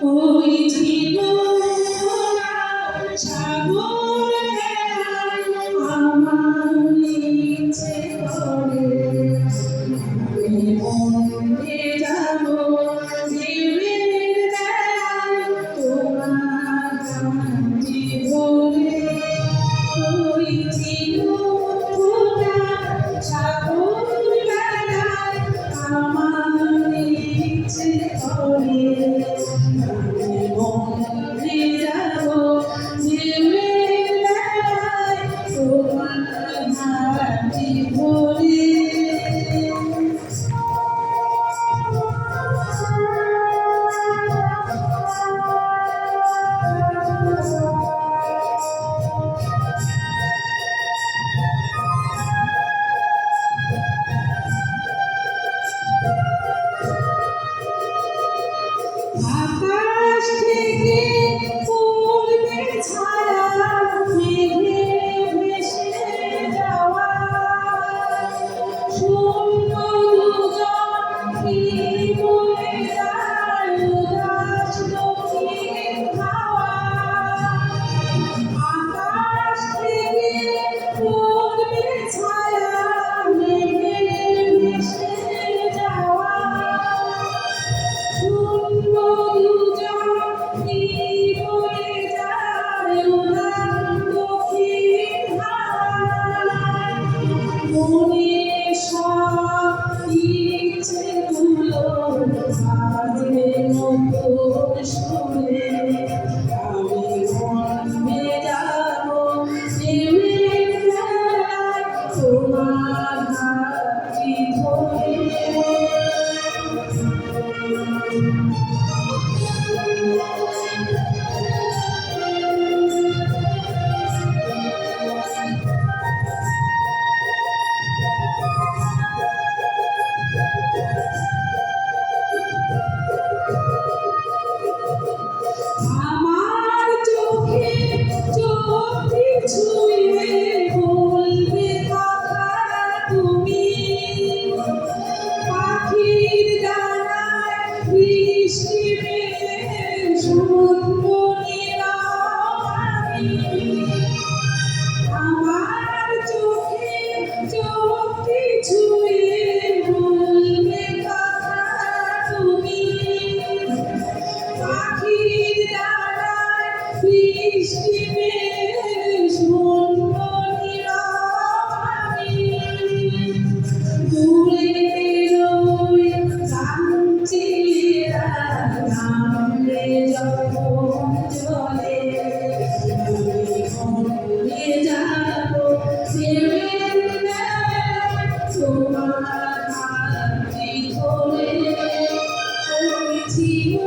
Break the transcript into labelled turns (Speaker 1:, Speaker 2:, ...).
Speaker 1: ওই ছিল সাগর আমার নিচে পড়ে বন্ধে যাব জীবের তোমার কাছে ভরে ওই ছিল সাগর আমার নিচে পড়ে আকাশ থেকে পড়বে ছায়া মেঘে ভেসে যাওয়া শূন্য দুজন কি বলে যায় উদাস দক্ষিণ হাওয়া আকাশ থেকে পড়বে ছায়া মেঘে ভেসে যাওয়া তোমার হাতটি ধরে আমার চোখে চোখে ছুঁয়ে বলবে কথা তুমি পাখির ডানায় বৃষ্টি মেলে শুনবো নিলামি আমার চোখে চোখে ছুঁয়ে বলবে কথা তুমি পাখির ডানায় বৃষ্টি মেলে শুনবো নিলামি দূরের ওই কাঞ্চিরা নামলে যখন জলে ভুলে যাব তোমার হাতটি ধরে ওই ছিল